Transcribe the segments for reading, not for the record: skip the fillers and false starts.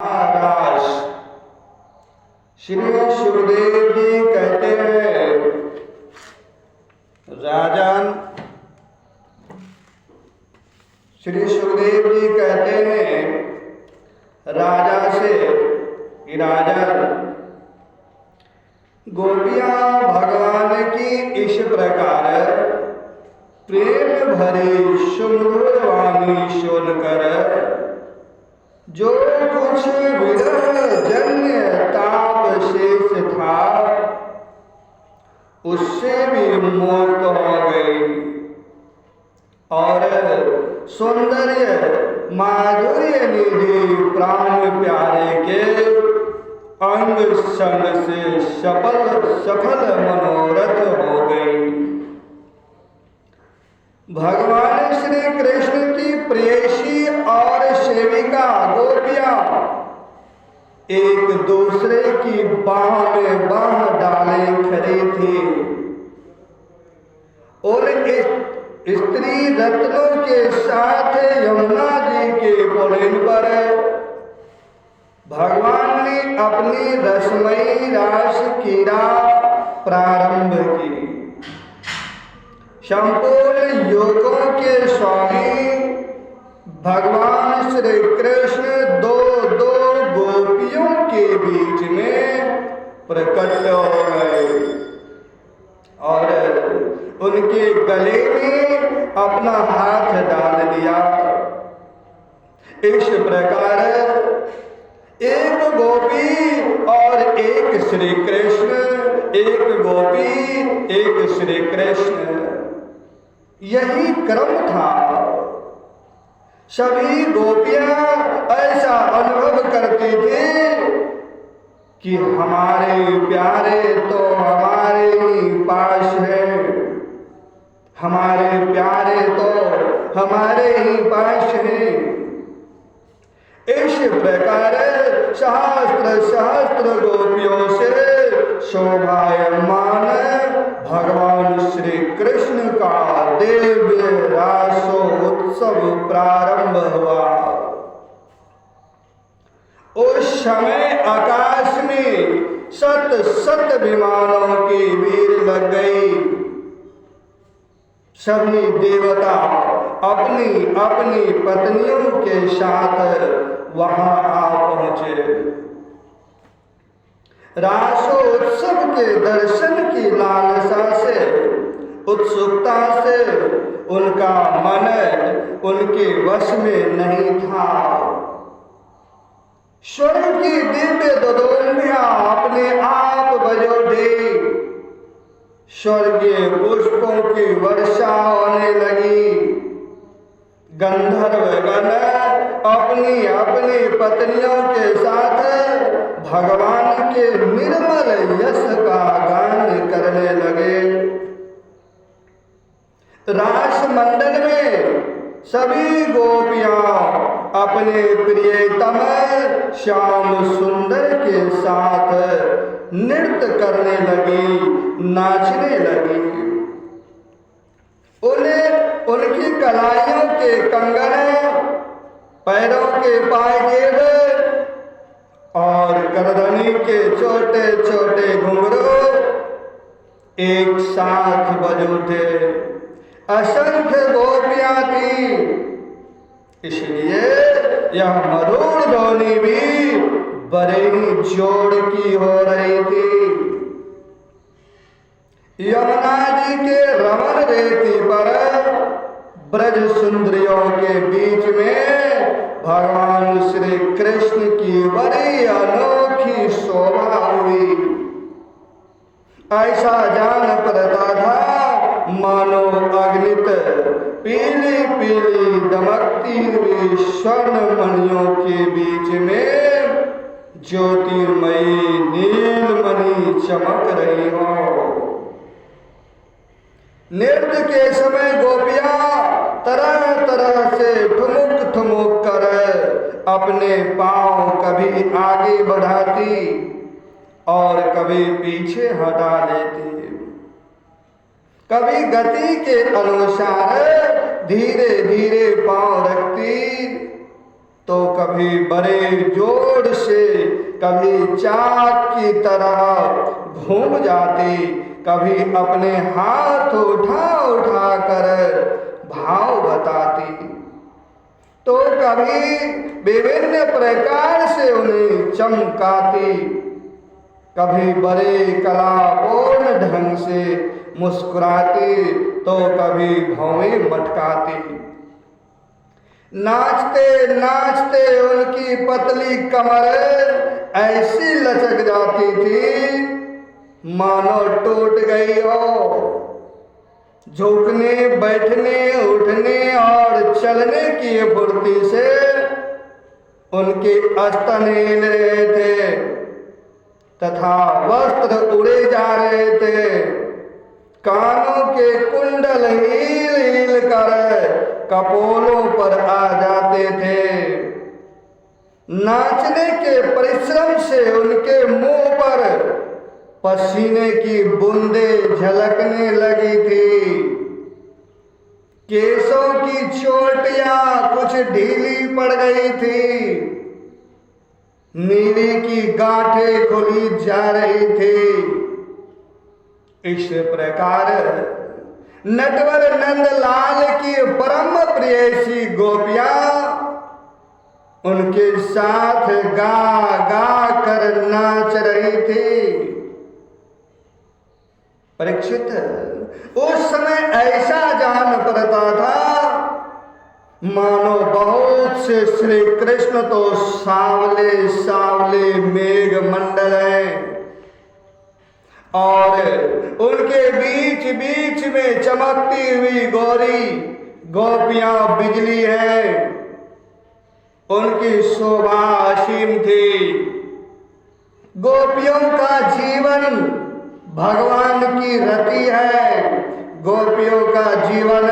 महाराज श्री सुखदेव जी कहते हैं, राजन, श्री सुखदेव जी कहते हैं राजा से कि राजन, गोपियां भगवान की इस प्रकार प्रेम भरी सुमधुर वाणी सुनकर जो कुछ विरह जन्य ताप शेष था उससे भी मुक्त हो गई और सौंदर्य माधुर्य निधि प्राण प्यारे के अंग संग से सफल मनोरथ हो गई। भगवान श्री कृष्ण की प्रेयसी और सेविका गोपियां एक दूसरे की बाह में बाह डाले खड़ी थी और स्त्री रत्नों के साथ यमुना जी के पुलिन पर भगवान ने अपनी रसमयी रास क्रीड़ा प्रारंभ की। संपूर्ण योगों के स्वामी भगवान श्री कृष्ण दो दो गोपियों के बीच में प्रकट हो गए और उनके गले में अपना हाथ डाल दिया। इस प्रकार एक गोपी और एक श्री कृष्ण, एक गोपी एक श्री कृष्ण, यही क्रम था। सभी गोपियां ऐसा अनुभव करती थी कि हमारे प्यारे तो हमारे ही पास है, हमारे प्यारे तो हमारे ही पास है। इस प्रकार सहस्त्र सहस्त्र गोपियों से शोभायमान भगवान श्री कृष्ण का दिव्य रासोत्सव प्रारंभ हुआ। उस समय आकाश में सत सत विमानों की भीड़ लग गई। सभी देवता अपनी अपनी पत्नियों के साथ वहां आ पहुंचे। रासोत्सव के दर्शन की लालसा से, उत्सुकता से उनका मन उनके वश में नहीं था। स्वर्ग की दिव्य दुदुम्बियां अपने आप बज उठी। स्वर्गीय पुष्पों की वर्षा होने लगी। गंधर्व गण अपनी अपनी पत्नियों के साथ भगवान के निर्मल यश का गान करने लगे। रास मंडल में सभी गोपियां अपने प्रियतम श्याम सुंदर के साथ नृत्य करने लगी, नाचने लगी। उनकी कलाइयों के कंगन, पैरों के पायजेब और गर्दनी के छोटे छोटे घुंघरू एक साथ बज उठे। असंख्य गोपियां थी, इसलिए यह मधुर ध्वनि भी बड़े ही जोड़ की हो रही थी। यमुना जी के रमण रेती पर ब्रज सुंदरियों के बीच में भगवान श्री कृष्ण की बड़ी अनोखी शोभा हुई। ऐसा जान पड़ता था मानो अग्नित पीली पीली दमकती हुई स्वर्ण मणियों के बीच में ज्योतिर्मयी नीलमणि चमक रही हो। नृत्य के समय गोपियां तरह तरह से ठुमुक ठुमुक कर अपने पांव कभी आगे बढ़ाती और कभी पीछे हटा लेती। कभी गति के अनुसार धीरे धीरे पांव रखती तो कभी बड़े जोर से, कभी चाक की तरह घूम जाती, कभी अपने हाथ उठा उठा कर भाव बताती, तो कभी विभिन्न प्रकार से उन्हें चमकाती, कभी बड़े कलापूर्ण ढंग से मुस्कुराती, तो कभी भौवें मटकाती। नाचते नाचते उनकी पतली कमर ऐसी लचक जाती थी मानो टूट गई हो। झुकने, बैठने, उठने और चलने की फुर्ती से उनके स्तन हिल रहे थे तथा वस्त्र उड़े जा रहे थे। कानों के कुंडल हिल हिल कर कपोलों पर आ जाते थे। नाचने के परिश्रम से उनके मुंह पर पसीने की बूंदें झलकने लगी थी। केसों की चोटियां कुछ ढीली पड़ गई थी। नीली की गांठें खुली जा रही थी। इस प्रकार नटवर नंदलाल की परम प्रेयसी गोपियां उनके साथ गा गा कर नाच रही थी। परीक्षित, उस समय ऐसा जान पड़ता था मानो बहुत से श्री कृष्ण तो सांवले सांवले मेघ मंडल हैं और उनके बीच बीच में चमकती हुई गौरी गोपियां बिजली हैं। उनकी शोभा असीम थी। गोपियों का जीवन भगवान की रति है। गोपियों का जीवन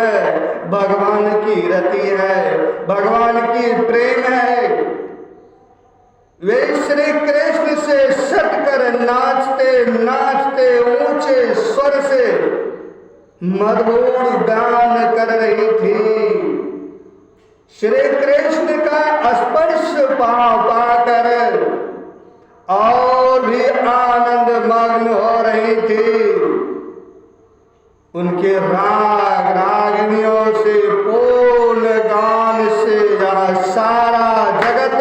भगवान की रति है, भगवान की प्रेम है। वे श्री कृष्ण से सट कर नाचते नाचते ऊंचे स्वर से मधुर गान कर रही थी। श्री कृष्ण का स्पर्श पा पाकर और भी आनंद मग्न हो रही थी। उनके राग रागिनियों से पूर्ण गान से यह सारा जगत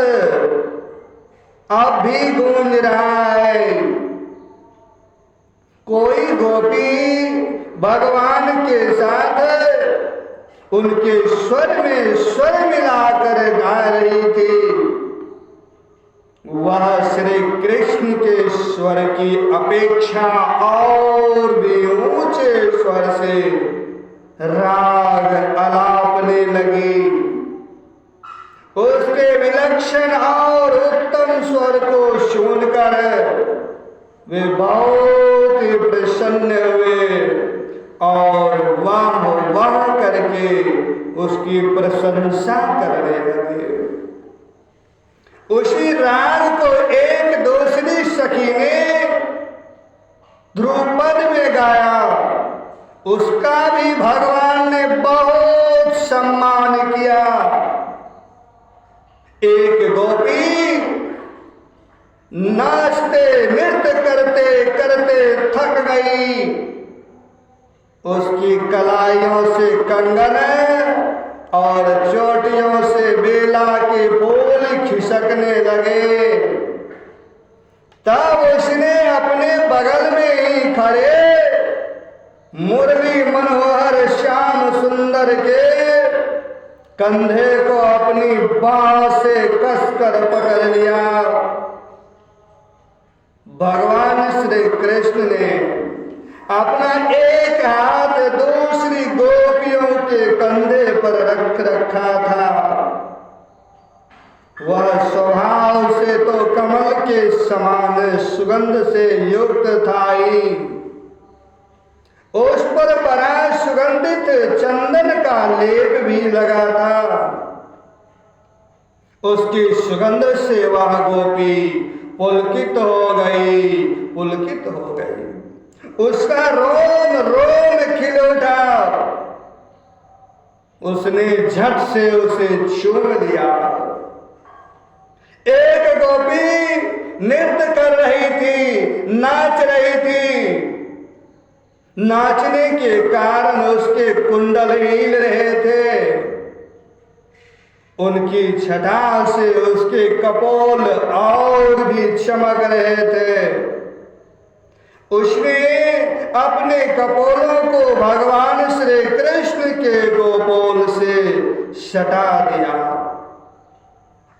अब भी गूंज रहा है। कोई गोपी भगवान के साथ उनके स्वर में स्वर मिलाकर गा रही थी। वह श्री कृष्ण के स्वर की अपेक्षा और भी ऊंचे स्वर से राग अलापने लगी। उसके विलक्षण और उत्तम स्वर को सुनकर वे बहुत ही प्रसन्न हुए और वाह वाह करके उसकी प्रशंसा करने लगे। उसी राग को एक दूसरी सखी ने ध्रुपद में गाया। उसका भी भगवान ने बहुत सम्मान किया। एक गोपी नाचते नृत्य करते करते थक गई। उसकी कलाइयों से कंगन और चोटियों से बेला के फूल खिसकने लगे। तब उसने अपने बगल में ही खड़े मुरली मनोहर श्याम सुंदर के कंधे को अपनी बांह से कसकर पकड़ लिया। भगवान श्री कृष्ण ने अपना एक हाथ दूसरी गोपियों के कंधे पर रख रखा था। वह स्वभाव से तो कमल के समान सुगंध से युक्त था ही। उस पर बड़ा सुगंधित चंदन का लेप भी लगा था। उसकी सुगंध से वह गोपी पुलकित हो गई, पुलकित हो गई। उसका रोम रोम खिल उठा। उसने झट से उसे चूम लिया। एक गोपी नृत्य कर रही थी, नाच रही थी। नाचने के कारण उसके कुंडल हिल रहे थे। उनकी छटा से उसके कपोल और भी चमक रहे थे। उसने अपने कपोलों को भगवान श्री कृष्ण के कपोल से सटा दिया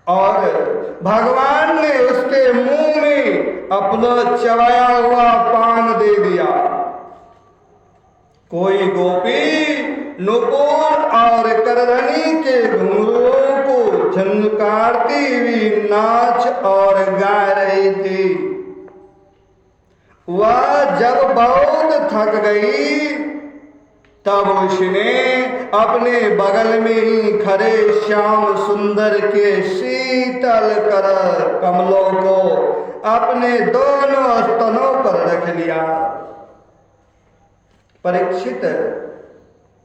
और भगवान ने उसके मुंह में अपना चबाया हुआ पान दे दिया। कोई गोपी नुपुर और करधनी के घुंघरुओं को झनकारती हुई नाच और गा रही थी। वह जब बहुत थक गई तब उसने अपने बगल में ही खड़े श्याम सुंदर के शीतल कर कमलों को अपने दोनों स्तनों पर रख लिया। परीक्षित